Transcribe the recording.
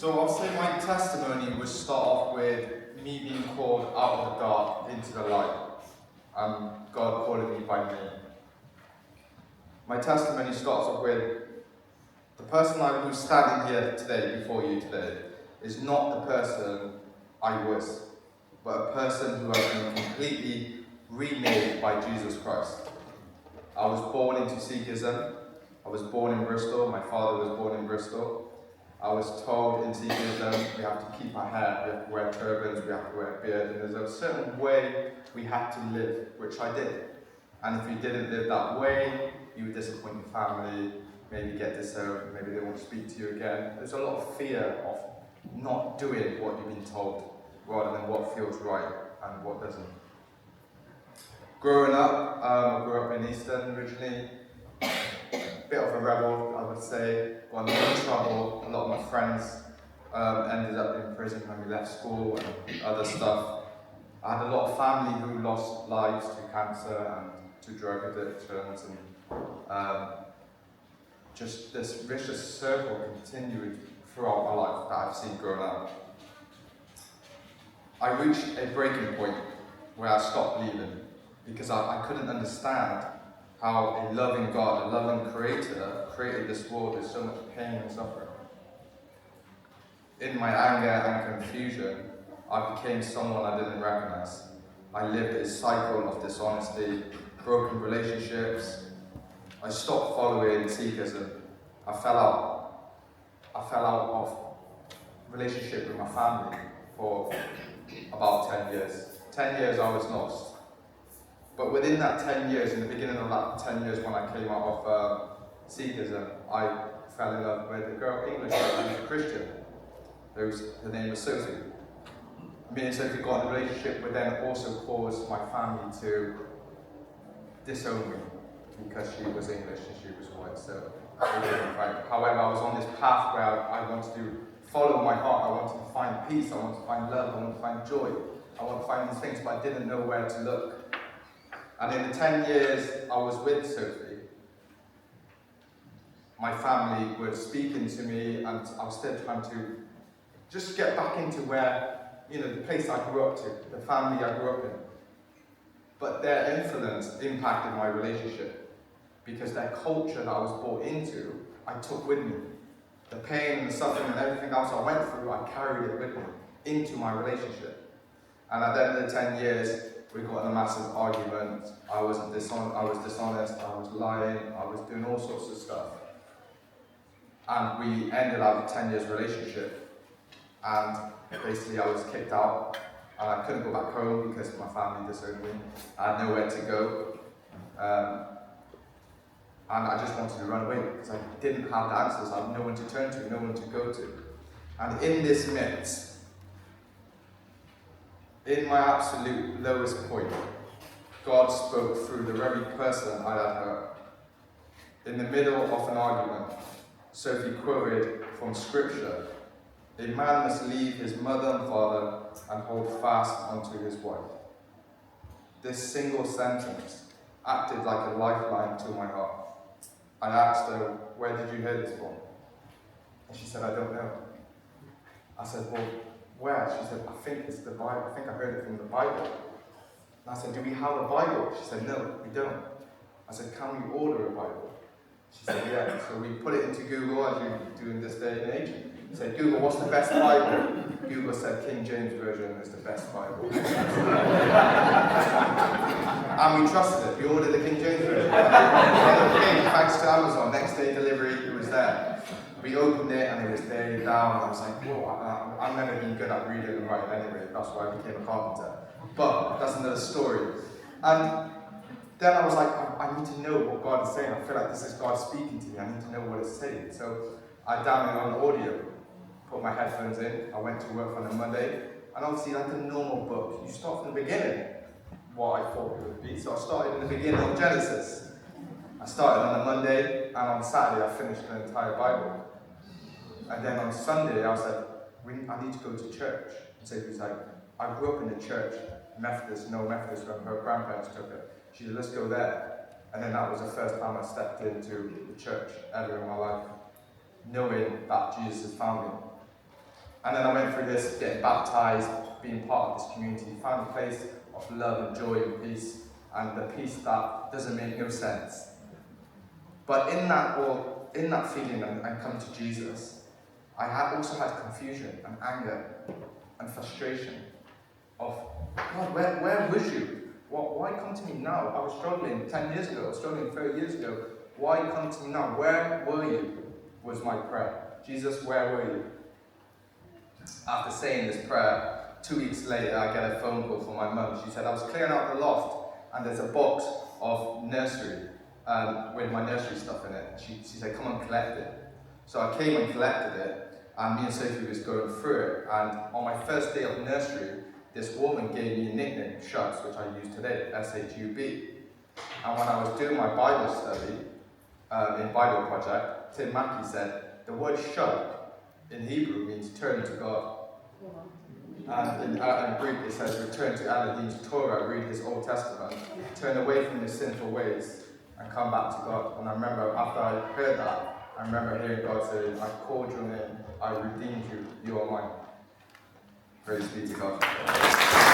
So I'll say my testimony would start off with me being called out of the dark into the light, and God calling me by name. My testimony starts off with the person who's standing here today, before you today, is not the person I was, but a person who has been completely remade by Jesus Christ. I was born into Sikhism. I was born in Bristol. My father was born in Bristol. I was told in Sikhism we have to keep our hair, we have to wear turbans, we have to wear a beard, and there's a certain way we had to live, which I did. And if you didn't live that way, you would disappoint your family, maybe get disowned, maybe they won't speak to you again. There's a lot of fear of not doing what you've been told, rather than what feels right and what doesn't. Growing up, I grew up in Easton originally. Bit of a rebel, I would say. Got in a lot of trouble. A lot of my friends ended up in prison when we left school and other stuff. I had a lot of family who lost lives to cancer and to drug addictions, and just this vicious circle continued throughout my life that I've seen growing up. I reached a breaking point where I stopped believing because I couldn't understand how a loving God, a loving Creator, created this world with so much pain and suffering. In my anger and confusion, I became someone I didn't recognize. I lived a cycle of dishonesty, broken relationships. I stopped following Sikhism. I fell out of relationship with my family for about 10 years. 10 years I was lost. But within that 10 years, in the beginning of that 10 years when I came out of Sikhism, I fell in love with a girl, English girl, who was a Christian. Her name was Sophie. Me and Sophie got in a relationship, but then also caused my family to disown me because she was English and she was white. So, however, I was on this path where I wanted to follow my heart. I wanted to find peace. I wanted to find love. I wanted to find joy. I wanted to find these things, but I didn't know where to look. And in the 10 years I was with Sophie, my family were speaking to me, and I was still trying to just get back into where, the place I grew up to, the family I grew up in. But their influence impacted my relationship because their culture that I was brought into, I took with me. The pain and the suffering and everything else I went through, I carried it with me into my relationship. And at the end of the 10 years, we got in a massive argument. I was dishonest, I was lying, I was doing all sorts of stuff. And we ended our 10 years relationship. And basically I was kicked out. And I couldn't go back home because my family disowned me. I had nowhere to go. And I just wanted to run away because I didn't have the answers. I had no one to turn to, no one to go to. And in this midst, in my absolute lowest point, God spoke through the very person I had hurt. In the middle of an argument, Sophie quoted from Scripture, "A man must leave his mother and father and hold fast unto his wife." This single sentence acted like a lifeline to my heart. I asked her, "Where did you hear this from?" And she said, "I don't know." I said, "Well, where?" She said, "I think it's the Bible. I think I heard it from the Bible." And I said, "Do we have a Bible?" She said, "No, we don't." I said, "Can we order a Bible?" She said, "Yeah." So we put it into Google, as you do in this day and age. We said, "Google, what's the best Bible?" Google said King James Version is the best Bible. And we trusted it. We ordered the King James Version. And it came thanks to Amazon. Next day delivery, it was there. We opened it and it was day down. I was like, whoa, I'm never been good at reading and writing anyway. That's why I became a carpenter. But that's another story. And then I was like, I need to know what God is saying. I feel like this is God speaking to me. I need to know what it's saying. So I downloaded on audio, put my headphones in. I went to work on a Monday. And obviously, like a normal book, you start from the beginning, what I thought it would be. So I started in the beginning of Genesis. I started on a Monday, and on Saturday I finished the entire Bible. And then on Sunday, I was like, I need to go to church. So he was like, I grew up in the church, Methodist, no Methodist, when her grandparents took her. She said, let's go there. And then that was the first time I stepped into the church ever in my life, knowing that Jesus has found me. And then I went through this, getting baptized, being part of this community, found a place of love and joy and peace, and the peace that doesn't make no sense. But in that feeling and coming to Jesus, I also had confusion and anger and frustration of, God, where was you? Why come to me now? I was struggling 10 years ago, I was struggling 30 years ago. Why come to me now? Where were you? Was my prayer. Jesus, where were you? After saying this prayer, 2 weeks later, I get a phone call from my mum. She said, I was clearing out the loft, and there's a box of nursery with my nursery stuff in it. She said, come and collect it. So I came and collected it, and me and Sophie was going through it. And on my first day of nursery, this woman gave me a nickname, Shubz, which I use today, S-H-U-B. And when I was doing my Bible study in Bible Project, Tim Mackey said, the word shub in Hebrew means turn to God. And in Greek it says return to Elohim's Torah, read his Old Testament, turn away from your sinful ways and come back to God. And I remember after I heard that, I remember hearing God say, I called your name, I redeemed you, you are mine. Praise be to God.